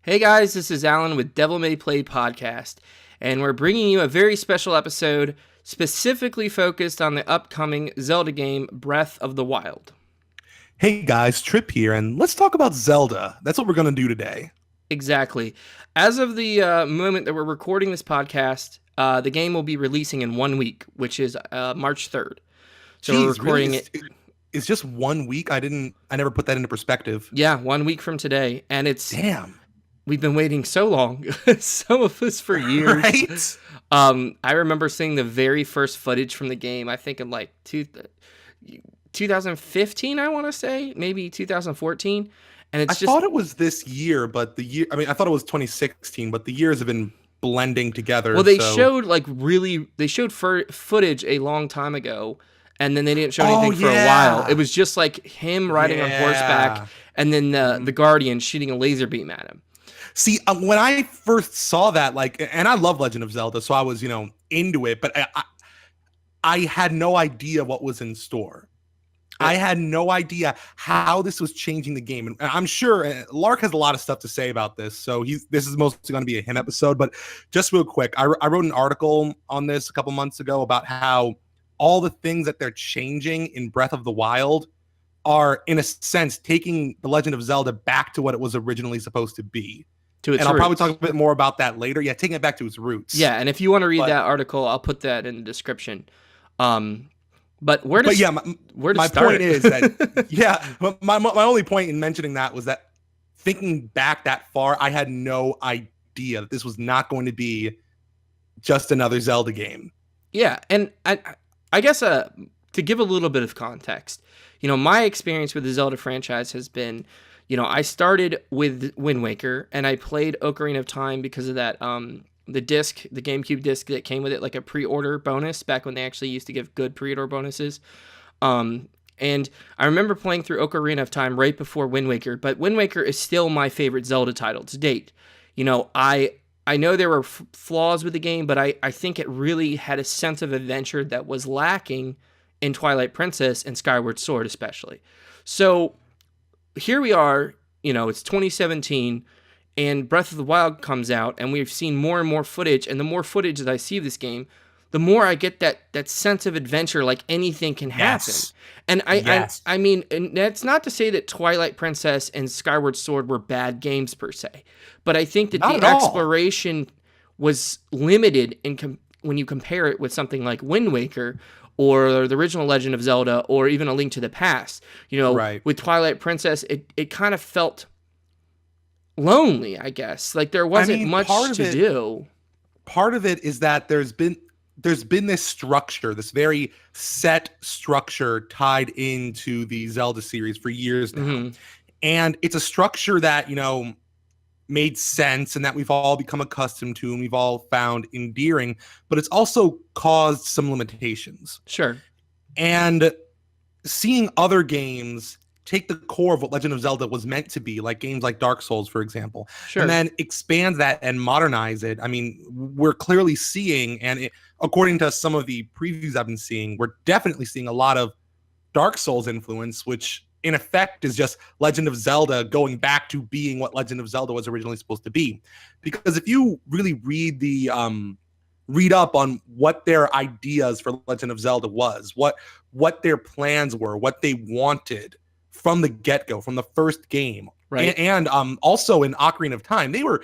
Hey guys, this is Alan with Devil May Play Podcast, and we're bringing you a very special episode specifically focused on the upcoming Zelda game, Breath of the Wild. Hey guys, Trip here, and let's talk about Zelda. That's what we're going to do today. Exactly. As of the moment that we're recording this podcast, the game will be releasing in 1 week, which is March 3rd. So we're Jeez, really? recording it. It's just 1 week? I never put that into perspective. Yeah, 1 week from today, and Damn. we've been waiting so long, some of us for years. Right? I remember seeing the very first footage from the game, I think in like 2015, I want to say, maybe 2014. And I thought it was this year, but I thought it was 2016, but the years have been blending together. Well, they showed footage a long time ago, and then they didn't show anything for a while. It was just like him riding on horseback, and then the Guardian shooting a laser beam at him. See, when I first saw that, and I love Legend of Zelda, so I was, into it, but I had no idea what was in store. I had no idea how this was changing the game. And I'm sure Lark has a lot of stuff to say about this, so this is mostly going to be a him episode. But just real quick, I wrote an article on this a couple months ago about how all the things that they're changing in Breath of the Wild are, in a sense, taking The Legend of Zelda back to what it was originally supposed to be. I'll probably talk a bit more about that later. Yeah, taking it back to its roots. Yeah, and if you want to read that article, I'll put that in the description. But my point is that my only point in mentioning that was that thinking back that far, I had no idea that this was not going to be just another Zelda game. Yeah, and I guess to give a little bit of context, my experience with the Zelda franchise has been, I started with Wind Waker, and I played Ocarina of Time because of that, the GameCube disc that came with it, like a pre-order bonus back when they actually used to give good pre-order bonuses. And I remember playing through Ocarina of Time right before Wind Waker, but Wind Waker is still my favorite Zelda title to date. I know there were flaws with the game, but I think it really had a sense of adventure that was lacking in Twilight Princess and Skyward Sword especially. So here we are, it's 2017, and Breath of the Wild comes out, and we've seen more and more footage, and the more footage that I see of this game, the more I get that sense of adventure, like anything can happen. Yes. And I mean, and that's not to say that Twilight Princess and Skyward Sword were bad games per se, but I think that the exploration was limited when you compare it with something like Wind Waker, or the original Legend of Zelda, or even A Link to the Past. Right. With Twilight Princess, it kind of felt lonely, I guess. Like there wasn't much to do. Part of it is that there's been this structure, this very set structure tied into the Zelda series for years now. Mm-hmm. And it's a structure that, made sense and that we've all become accustomed to and we've all found endearing, but it's also caused some limitations. Sure. And seeing other games take the core of what Legend of Zelda was meant to be, like games like Dark Souls, for example, and then expand that and modernize it. I mean, we're clearly seeing, and according to some of the previews I've been seeing, we're definitely seeing a lot of Dark Souls influence, which in effect is just Legend of Zelda going back to being what Legend of Zelda was originally supposed to be. Because if you really read up on what their ideas for Legend of Zelda was, what their plans were, what they wanted from the get-go, from the first game, right? And also in Ocarina of Time, they were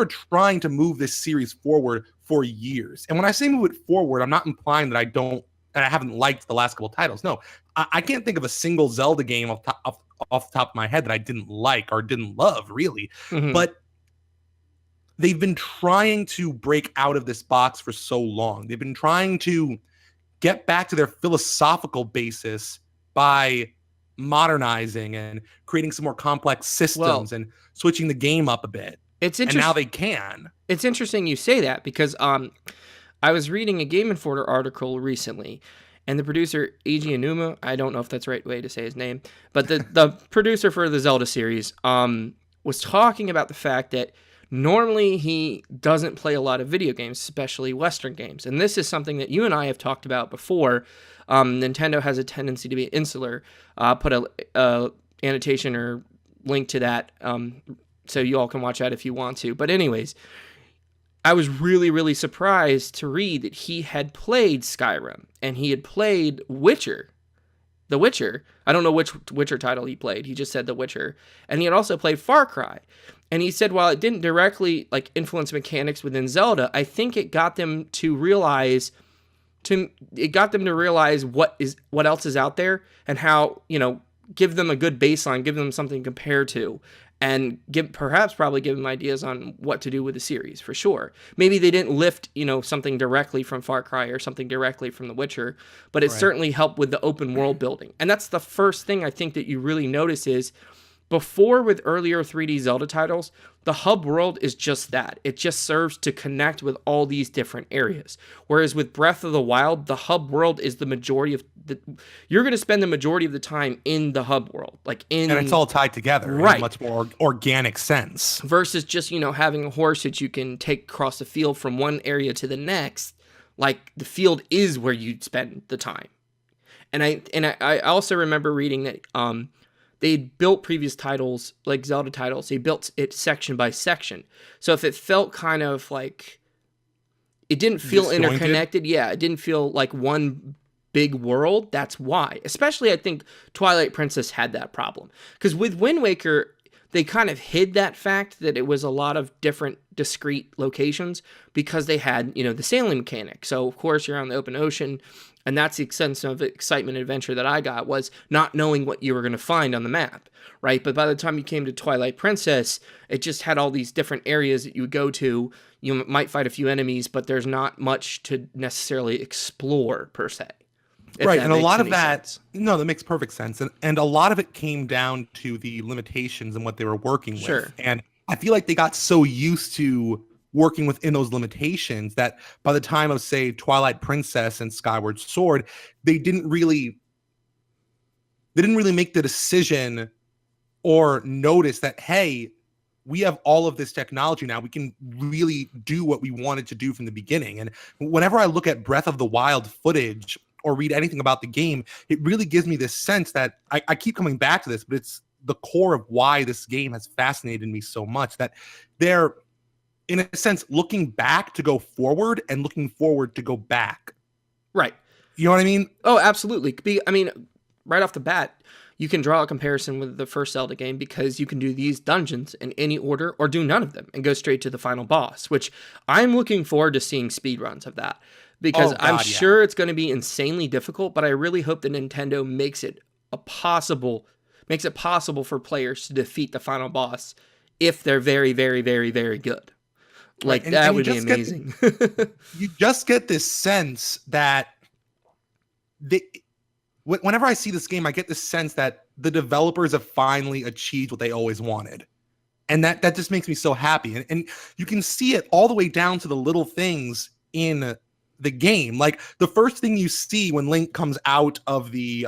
trying to move this series forward for years. And when I say move it forward, I'm not implying that I haven't liked the last couple titles. No, I can't think of a single Zelda game off the top of my head that I didn't like or didn't love, really. Mm-hmm. But they've been trying to break out of this box for so long. They've been trying to get back to their philosophical basis by modernizing and creating some more complex systems and switching the game up a bit. It's interesting. And now they can. It's interesting you say that because I was reading a Game Informer article recently, and the producer, Eiji Aonuma, I don't know if that's the right way to say his name, but the producer for the Zelda series was talking about the fact that normally he doesn't play a lot of video games, especially Western games. And this is something that you and I have talked about before. Nintendo has a tendency to be insular. Put a annotation or link to that So you all can watch that if you want to. But anyways, I was really, really surprised to read that he had played Skyrim and he had played Witcher. The Witcher. I don't know which Witcher title he played. He just said The Witcher. And he had also played Far Cry. And he said while it didn't directly like influence mechanics within Zelda, I think it got them to realize what else is out there and how, give them a good baseline, give them something to compare to, and probably give them ideas on what to do with the series for sure. Maybe they didn't lift, something directly from Far Cry or something directly from The Witcher, but it certainly helped with the open world building. And that's the first thing I think that you really notice is before with earlier 3D Zelda titles, the hub world is just that. It just serves to connect with all these different areas. Whereas with Breath of the Wild, the hub world is the majority of you're going to spend the majority of the time in the hub world, and it's all tied together, right? In a much more organic sense versus just having a horse that you can take across the field from one area to the next. Like the field is where you spend the time. And I also remember reading that they built previous titles, like Zelda titles, they built it section by section. So if it felt kind of like it didn't feel interconnected, it didn't feel like one big world, that's why. Especially I think Twilight Princess had that problem. Because with Wind Waker, they kind of hid that fact that it was a lot of different discrete locations because they had, the sailing mechanic. So of course you're on the open ocean. And that's the sense of excitement and adventure that I got, was not knowing what you were going to find on the map, right? But by the time you came to Twilight Princess, it just had all these different areas that you would go to. You might fight a few enemies, but there's not much to necessarily explore, per se. Right, and a lot of that, that makes perfect sense. And a lot of it came down to the limitations and what they were working with. Sure. And I feel like they got so used to working within those limitations that by the time of, say, Twilight Princess and Skyward Sword, they didn't really make the decision or notice that, hey, we have all of this technology now. We can really do what we wanted to do from the beginning. And whenever I look at Breath of the Wild footage or read anything about the game, it really gives me this sense that I keep coming back to this, but it's the core of why this game has fascinated me so much, that they're, in a sense, looking back to go forward and looking forward to go back. Right. You know what I mean? Oh, absolutely. Right off the bat, you can draw a comparison with the first Zelda game because you can do these dungeons in any order or do none of them and go straight to the final boss, which I'm looking forward to seeing speedruns of that because I'm sure it's going to be insanely difficult, but I really hope that Nintendo makes it possible for players to defeat the final boss if they're very, very, very, very good. That would be amazing. You just get this sense that whenever I see this game, I get this sense that the developers have finally achieved what they always wanted. And that just makes me so happy. And you can see it all the way down to the little things in the game. Like the first thing you see when Link comes out of the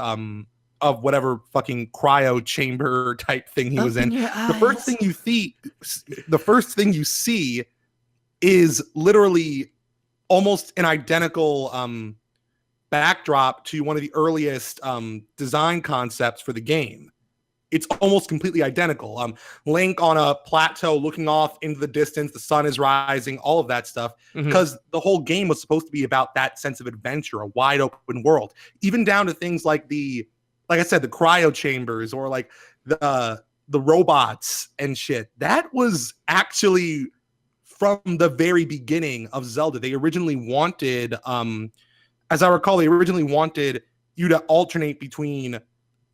of whatever fucking cryo chamber type thing he was in, the first thing you see is literally almost an identical backdrop to one of the earliest design concepts for the game. It's almost completely identical. Link on a plateau looking off into the distance, the sun is rising, all of that stuff, because the whole game was supposed to be about that sense of adventure, a wide open world, even down to things like like I said, the cryo chambers or like the robots and shit. That was actually from the very beginning of Zelda. They originally wanted, as I recall, you to alternate between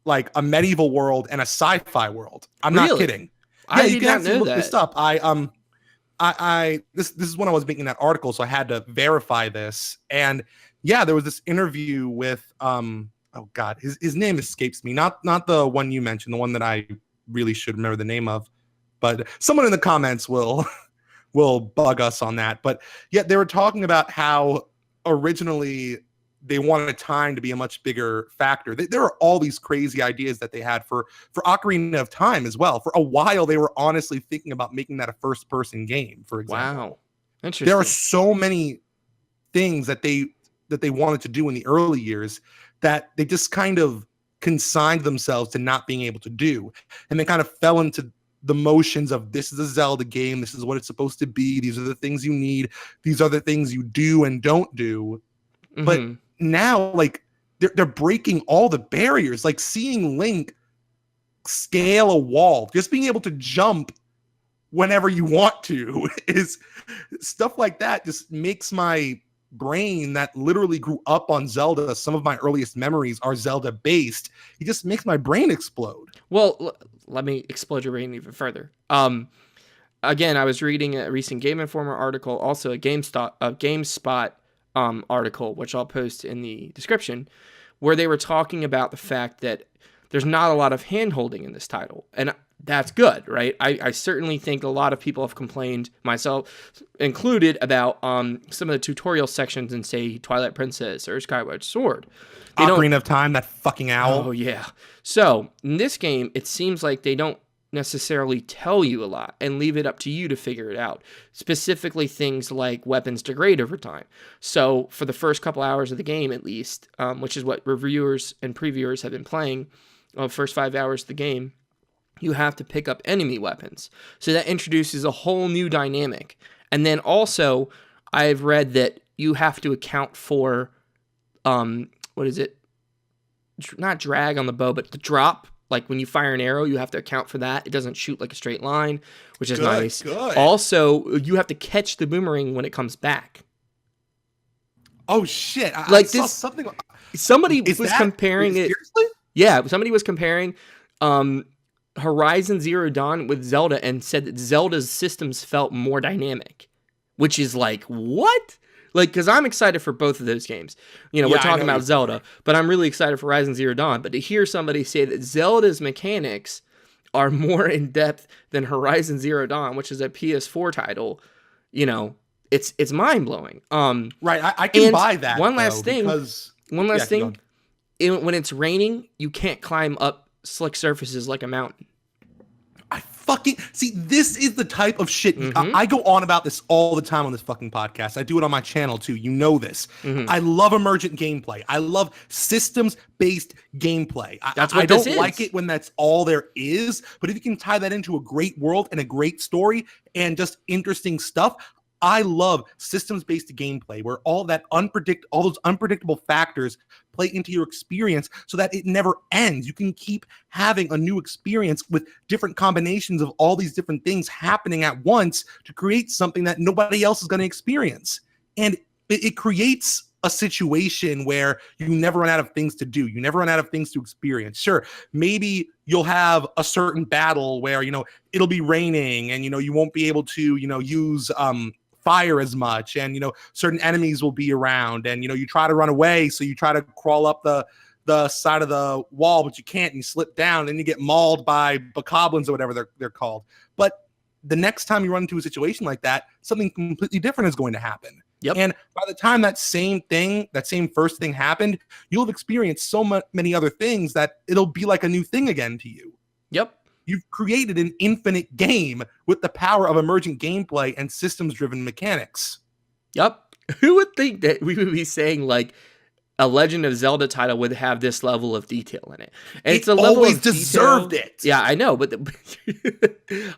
like a medieval world and a sci-fi world. I'm not kidding. Yeah, you can actually look this up. This is when I was making that article, so I had to verify this. And yeah, there was this interview with oh god, his name escapes me. Not the one you mentioned, the one that I really should remember the name of. But someone in the comments will bug us on that. But yeah, they were talking about how originally they wanted time to be a much bigger factor. There are all these crazy ideas that they had for Ocarina of Time as well. For a while, they were honestly thinking about making that a first-person game, for example. Wow. Interesting. There are so many things that they wanted to do in the early years that they just kind of consigned themselves to not being able to do. And they kind of fell into the motions of this is a Zelda game. This is what it's supposed to be. These are the things you need. These are the things you do and don't do. Mm-hmm. But now, like, they're breaking all the barriers. Like, seeing Link scale a wall, just being able to jump whenever you want to, is stuff like that just makes my brain that literally grew up on Zelda. Some of my earliest memories are Zelda based. It just makes my brain explode. Well, let me explode your brain even further. Again, I was reading a recent Game Informer article, also a GameSpot article, which I'll post in the description, where they were talking about the fact that there's not a lot of hand-holding in this title. And that's good, right? I certainly think a lot of people have complained, myself included, about some of the tutorial sections in, say, Twilight Princess or Skyward Sword. Ocarina of Time, that fucking owl. Oh, yeah. So, in this game, it seems like they don't necessarily tell you a lot and leave it up to you to figure it out. Specifically, things like weapons degrade over time. So, for the first couple hours of the game, at least, which is what reviewers and previewers have been playing, first 5 hours of the game, you have to pick up enemy weapons. So that introduces a whole new dynamic. And then also, I've read that you have to account for, what is it? Not drag on the bow, but the drop. Like when you fire an arrow, you have to account for that. It doesn't shoot like a straight line, which is nice. Good. Also, you have to catch the boomerang when it comes back. Oh shit! Like I saw this, something. Somebody was comparing it. Seriously? Yeah, somebody was comparing Horizon Zero Dawn with Zelda and said that Zelda's systems felt more dynamic, which is like, what? Like, because I'm excited for both of those games. You know, we're talking about Zelda, but I'm really excited for Horizon Zero Dawn. But to hear somebody say that Zelda's mechanics are more in depth than Horizon Zero Dawn, which is a PS4 title, you know, it's mind blowing. Right, I can buy that. One last thing. When it's raining, you can't climb up slick surfaces like a mountain. I fucking see. This is the type of shit I go on about this all the time on this fucking podcast. I do it on my channel too. You know this. I love emergent gameplay. I love systems-based gameplay. I don't like it when that's all there is. But if you can tie that into a great world and a great story and just interesting stuff, I love systems-based gameplay where all those unpredictable factors play into your experience so that it never ends. You can keep having a new experience with different combinations of all these different things happening at once to create something that nobody else is going to experience. And it creates a situation where you never run out of things to do. You never run out of things to experience. Sure, maybe you'll have a certain battle where, you know, it'll be raining and, you know, you won't be able to, you know, use fire as much, and, you know, certain enemies will be around, and, you know, you try to run away, so you try to crawl up the side of the wall, but you can't, and you slip down, and you get mauled by bokoblins or whatever they're called. But the next time you run into a situation like that, something completely different is going to happen. Yep. And by the time that same first thing happened, you'll have experienced so many other things that it'll be like a new thing again to you. Yep. You've created an infinite game with the power of emergent gameplay and systems-driven mechanics. Yep. Who would think that we would be saying, like, a Legend of Zelda title would have this level of detail in it? And it's a level always of deserved detail. it. Yeah, I know, but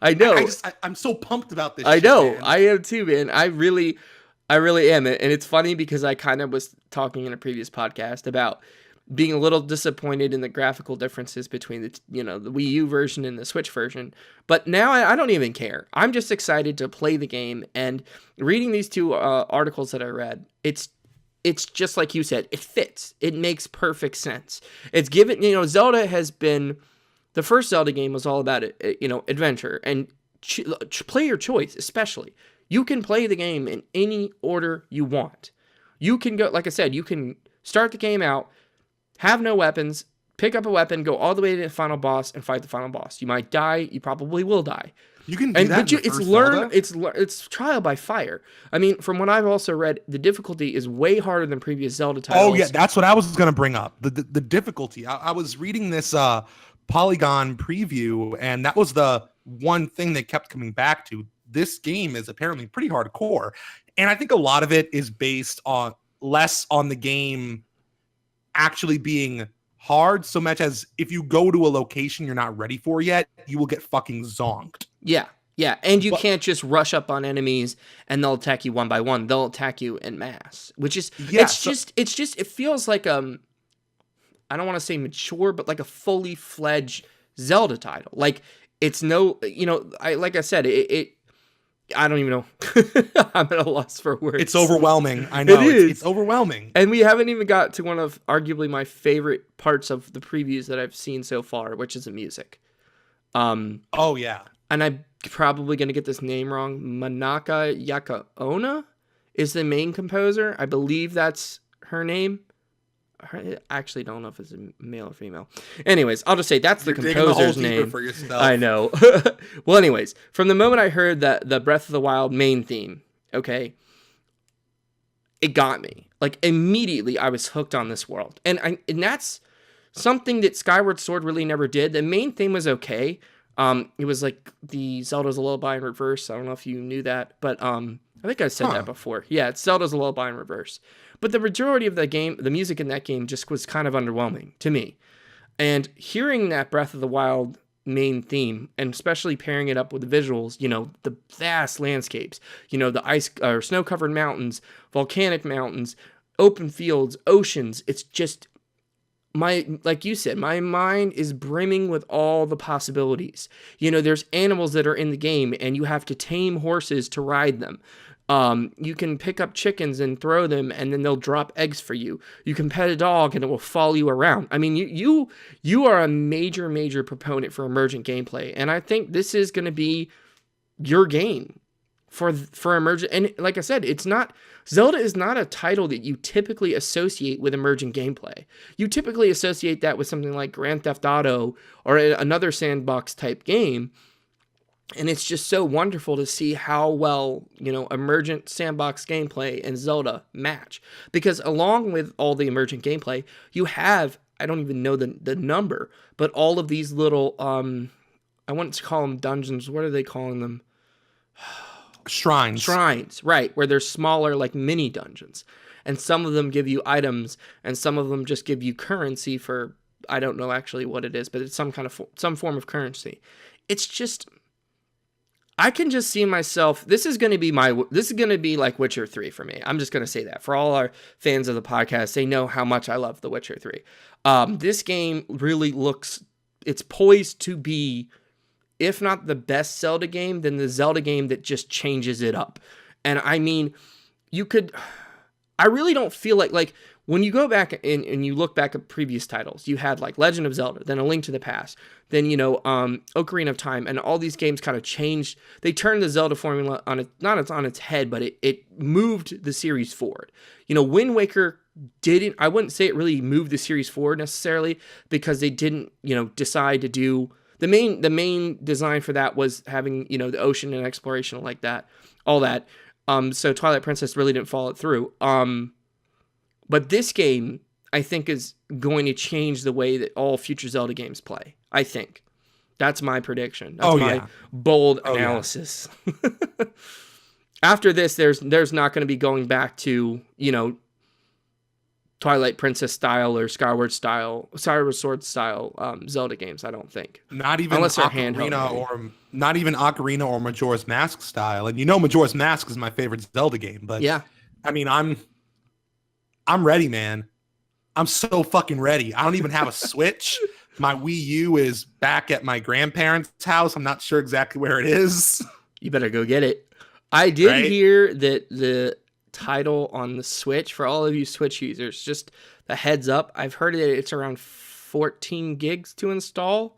I know. I'm so pumped about this. I know. Man. I am too, man. I really am. And it's funny because I kind of was talking in a previous podcast about being a little disappointed in the graphical differences between the Wii U version and the Switch version. But now I don't even care. I'm just excited to play the game, and reading these two articles that I read, it's just like you said, it fits. It makes perfect sense. It's given, Zelda has been, the first Zelda game was all about adventure and player choice, especially. You can play the game in any order you want. You can go, like I said, you can start the game out, have no weapons, pick up a weapon, go all the way to the final boss, and fight the final boss. You might die. You probably will die. You can do that. It's trial by fire. I mean, from what I've also read, the difficulty is way harder than previous Zelda titles. Oh yeah, that's what I was going to bring up. The difficulty. I was reading this Polygon preview, and that was the one thing they kept coming back to. This game is apparently pretty hardcore, and I think a lot of it is based on less on the game actually being hard so much as if you go to a location you're not ready for yet, you will get fucking zonked. Yeah. Yeah, and you But can't just rush up on enemies and they'll attack you one by one. They'll attack you en masse, which is yeah, it feels like I don't want to say mature, but like a fully fledged Zelda title. Like it's no, like I said, I don't even know. I'm at a loss for words. It's overwhelming. I know. It's overwhelming. And we haven't even got to one of arguably my favorite parts of the previews that I've seen so far, which is the music. Oh, yeah. And I'm probably going to get this name wrong. Manaka Yakaona is the main composer. I believe that's her name. I actually don't know if it's a male or female. Anyways, I'll just say that's the composer's name. For yourself. I know. Well, anyways, from the moment I heard that the Breath of the Wild main theme, okay, it got me. Like immediately, I was hooked on this world, and that's something that Skyward Sword really never did. The main theme was okay. It was like the Zelda's a Lullaby in reverse. I don't know if you knew that, but I think I said that before. Yeah, it's Zelda's a Lullaby in reverse. But the majority of the game, the music in that game just was kind of underwhelming to me. And hearing that Breath of the Wild main theme, and especially pairing it up with the visuals, the vast landscapes, the ice or snow-covered mountains, volcanic mountains, open fields, oceans, it's just like you said, my mind is brimming with all the possibilities. There's animals that are in the game and you have to tame horses to ride them. You can pick up chickens and throw them and then they'll drop eggs for you. You can pet a dog and it will follow you around. I mean, you are a major, major proponent for emergent gameplay. And I think this is going to be your game for emergent. And like I said, Zelda is not a title that you typically associate with emergent gameplay. You typically associate that with something like Grand Theft Auto or another sandbox type game. And it's just so wonderful to see how well, emergent sandbox gameplay and Zelda match. Because along with all the emergent gameplay, you have, I don't even know the number, but all of these little, I want to call them dungeons. What are they calling them? Shrines. Shrines, right. Where they're smaller, like mini dungeons. And some of them give you items, and some of them just give you currency for, I don't know actually what it is, but it's some form of currency. It's just, I can just see myself, this is going to be like Witcher 3 for me. I'm just going to say that. For all our fans of the podcast, they know how much I love The Witcher 3. This game really it's poised to be, if not the best Zelda game, then the Zelda game that just changes it up. And I mean, I really don't feel like when you go back and you look back at previous titles, you had like Legend of Zelda, then A Link to the Past, then, Ocarina of Time, and all these games kind of changed. They turned the Zelda formula not on its head, but it moved the series forward. Wind Waker I wouldn't say it really moved the series forward necessarily, because they didn't, decide to do, the main design for that was having, the ocean and exploration like that, all that. So Twilight Princess really didn't follow it through. But this game, I think, is going to change the way that all future Zelda games play. I think. That's my prediction. That's my bold analysis. Yeah. After this, there's not going to be going back to, Twilight Princess style or Skyward Sword style Zelda games, I don't think. Not even unless they're Ocarina or not even Ocarina or Majora's Mask style. And Majora's Mask is my favorite Zelda game, but yeah. I mean, I'm ready, man. I'm so fucking ready. I don't even have a Switch. My Wii U is back at my grandparents' house. I'm not sure exactly where it is. You better go get it. I did hear that the title on the Switch, for all of you Switch users, just a heads up, I've heard that it's around 14 gigs to install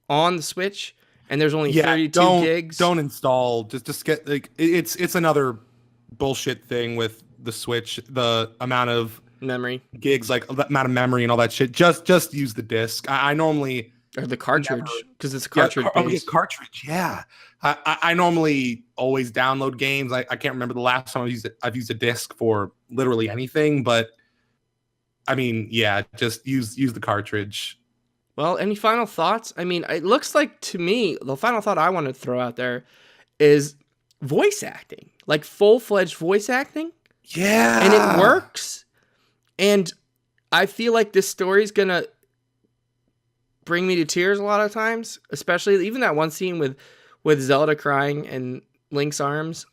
on the Switch, and there's only 32 gigs. Don't install. Just get it's another bullshit thing with the Switch, the amount of memory gigs, like the amount of memory and all that shit. Just use the disc. I normally, or the cartridge, because it's cartridge based. Cartridge, yeah. I normally always download games. I can't remember the last time I've used a disc for literally anything, but I mean, yeah, just use the cartridge. Well, any final thoughts? I mean, it looks like to me, the final thought I want to throw out there is voice acting, like full-fledged voice acting. Yeah. And it works. And I feel like this story is going to bring me to tears a lot of times, especially even that one scene with Zelda crying in Link's arms.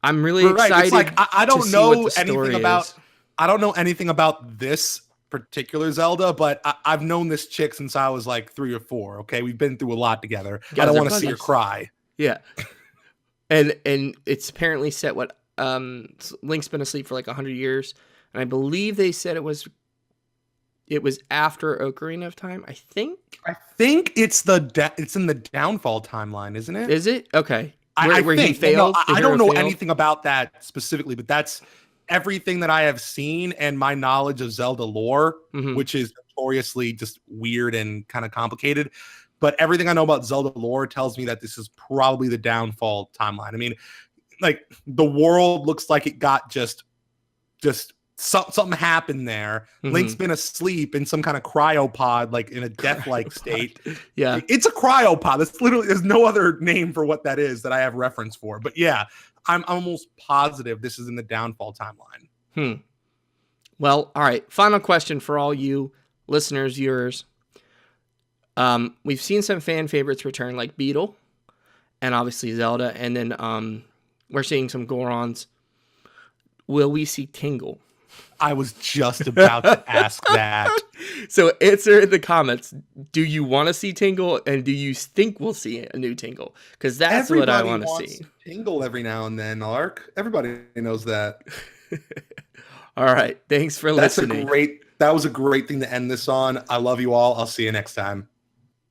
I'm really excited. It's like I to don't see what know the story anything about is. I don't know anything about this particular Zelda, but I've known this chick since I was like 3 or 4. Okay, we've been through a lot together. You I guys don't are want to see her buddies. cry. Yeah, and it's apparently set what Link's been asleep for like 100 years, and I believe they said it was after Ocarina of Time. I think It's it's in the downfall timeline, isn't it? Is it okay? Where he think. failed. No, The I hero don't know failed? anything about that specifically, but that's everything that I have seen and my knowledge of Zelda lore, which is notoriously just weird and kind of complicated. But everything I know about Zelda lore tells me that this is probably the downfall timeline. I mean, like the world looks like it got just something happened there. Link's been asleep in some kind of cryopod, like in a death-like state. Yeah, it's a cryopod. That's literally, there's no other name for what that is that I have reference for. But yeah, I'm almost positive this is in the downfall timeline. Well, all right. Final question for all you listeners, viewers. We've seen some fan favorites return, like Beetle, and obviously Zelda, and then we're seeing some Gorons. Will we see Tingle? I was just about to ask that. So answer in the comments. Do you want to see Tingle, and do you think we'll see a new Tingle? Because that's what I want to see. Tingle every now and then, Ark. Everybody knows that. All right. Thanks for listening. That was a great thing to end this on. I love you all. I'll see you next time.